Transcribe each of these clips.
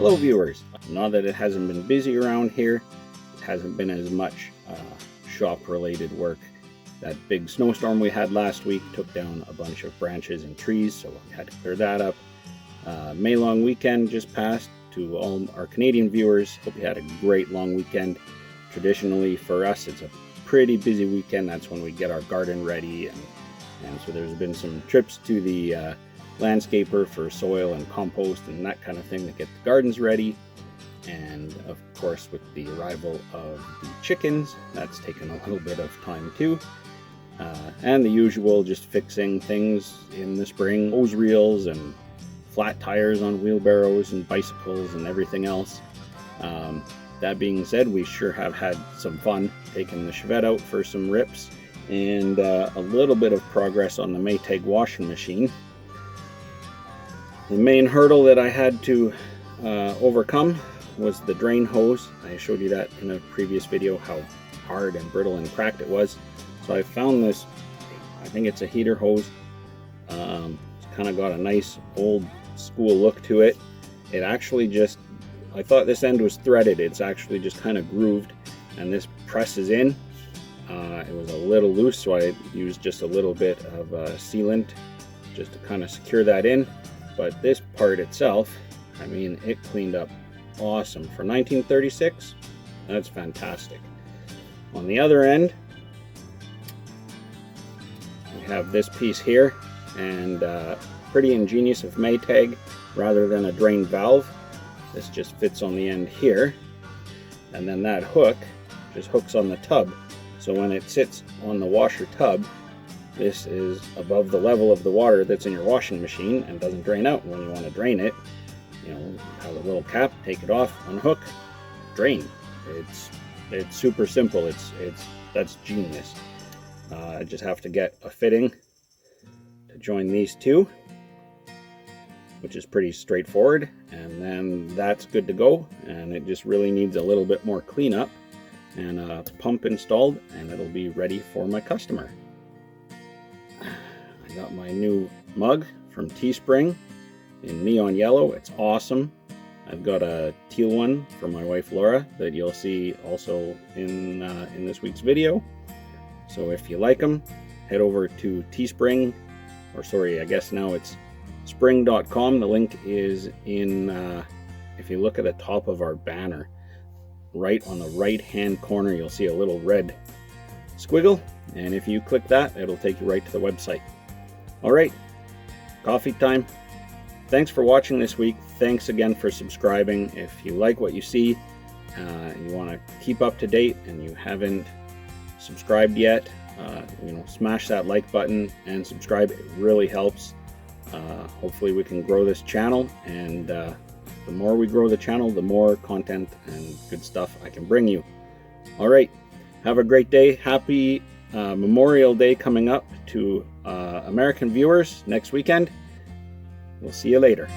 Hello viewers, not that it hasn't been busy around here, it hasn't been as much shop related work. That big snowstorm we had last week took down a bunch of branches and trees, so we had to clear that up. May long weekend just passed. To all our Canadian viewers, hope you had a great long weekend. Traditionally for us it's a pretty busy weekend. That's when we get our garden ready, and so there's been some trips to the landscaper for soil and compost and that kind of thing to get the gardens ready. And of course with the arrival of the chickens, that's taken a little bit of time too. And the usual, just fixing things in the spring, hose reels and flat tires on wheelbarrows and bicycles and everything else. That being said, we sure have had some fun taking the Chevette out for some rips, and a little bit of progress on the Maytag washing machine. The main hurdle that I had to overcome was the drain hose. I showed you that in a previous video, how hard and brittle and cracked it was. So I found this, I think it's a heater hose. It's kind of got a nice old school look to it. It actually just, I thought this end was threaded, it's actually just kind of grooved, and this presses in. It was a little loose, so I used just a little bit of sealant just to kind of secure that in. But this part itself, I mean, it cleaned up awesome. For 1936, that's fantastic. On the other end, we have this piece here, and pretty ingenious of Maytag, rather than a drain valve, this just fits on the end here, and then that hook just hooks on the tub. So when it sits on the washer tub, this is above the level of the water that's in your washing machine and doesn't drain out. When you want to drain it, you know, have a little cap, take it off, unhook, drain. It's super simple. That's genius. I just have to get a fitting to join these two, which is pretty straightforward, and then that's good to go. And it just really needs a little bit more cleanup and a pump installed, and it'll be ready for my customer. I got my new mug from Teespring in neon yellow. It's awesome. I've got a teal one for my wife Laura that you'll see also in this week's video. So if you like them, head over to Teespring, or sorry, I guess now it's spring.com. The link is in, if you look at the top of our banner, right on the right hand corner, you'll see a little red squiggle, and if you click that, it'll take you right to the website. All right, coffee time. Thanks for watching this week. Thanks again for subscribing. If you like what you see and you want to keep up to date and you haven't subscribed yet, smash that like button and subscribe. It really helps. Hopefully we can grow this channel, and the more we grow the channel, the more content and good stuff I can bring you. All right, have a great day. Happy Memorial Day coming up to American viewers next weekend. We'll see you later.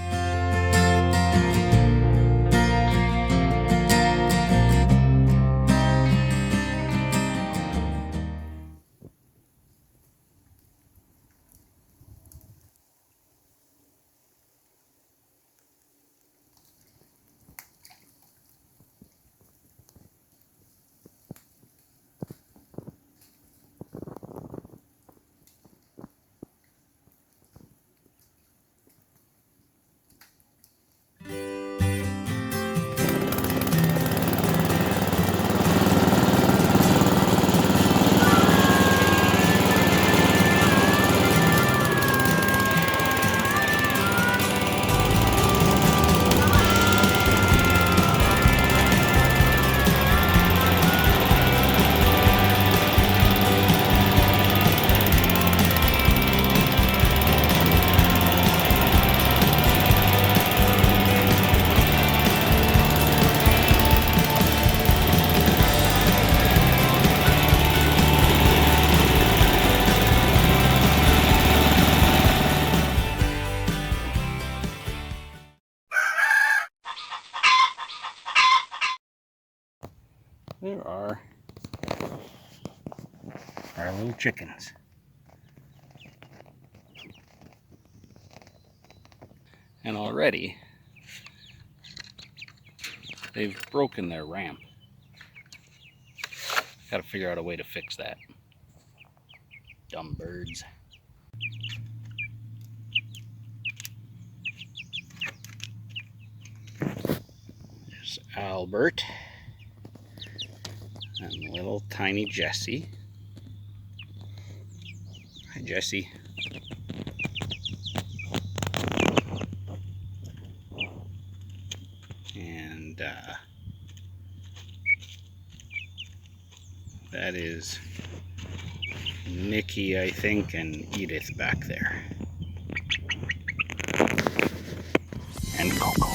There are our little chickens. And already they've broken their ramp. Got to figure out a way to fix that. Dumb birds. There's Albert and little tiny Jessie. Hi, Jessie. And that is Nikki, I think, and Edith back there. And Coco.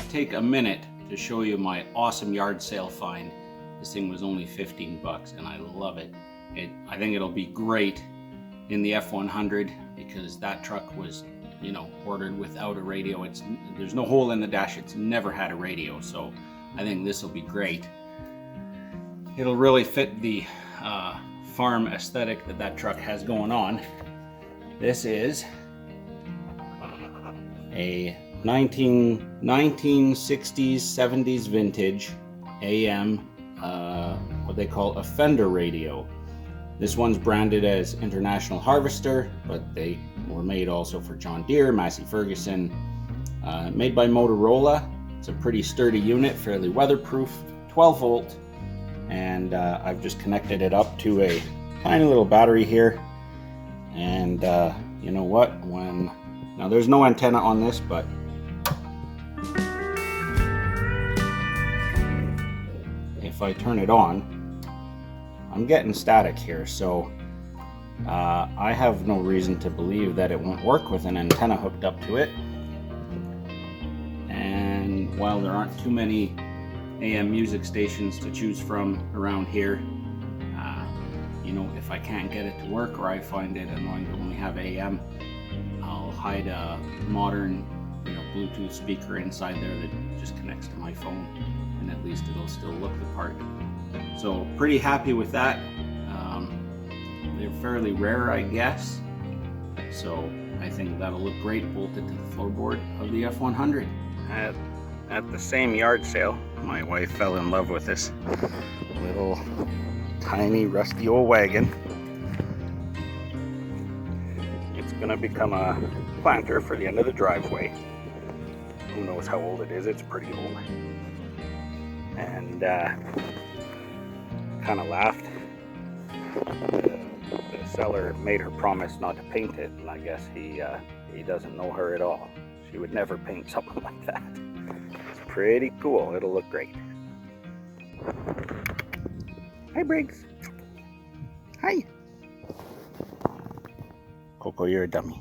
Take a minute to show you my awesome yard sale find. This thing was only 15 bucks and I love it. I think it'll be great in the F100 because that truck was, you know, ordered without a radio. There's no hole in the dash. It's never had a radio, so I think this will be great. It'll really fit the farm aesthetic that truck has going on. This is a 1960s, 70s vintage AM, what they call a Fender radio. This one's branded as International Harvester, but they were made also for John Deere, Massey Ferguson, made by Motorola. It's a pretty sturdy unit, fairly weatherproof, 12 volt, and I've just connected it up to a tiny little battery here. And you know what, now there's no antenna on this, but if I turn it on, I'm getting static here, so I have no reason to believe that it won't work with an antenna hooked up to it. And while there aren't too many AM music stations to choose from around here, you know, if I can't get it to work or I find it annoying to only have AM, I'll hide a modern, you know, Bluetooth speaker inside there that just connects to my phone, and at least it'll still look the part. So pretty happy with that. They're fairly rare, I guess, so I think that'll look great bolted to the floorboard of the F100. At the same yard sale, my wife fell in love with this little tiny rusty old wagon. It's gonna become a planter for the end of the driveway. Who knows how old it is? It's pretty old. And kind of laughed. The seller made her promise not to paint it, and I guess he doesn't know her at all. She would never paint something like that. It's pretty cool. It'll look great. Hi, Briggs. Hi. Coco, you're a dummy.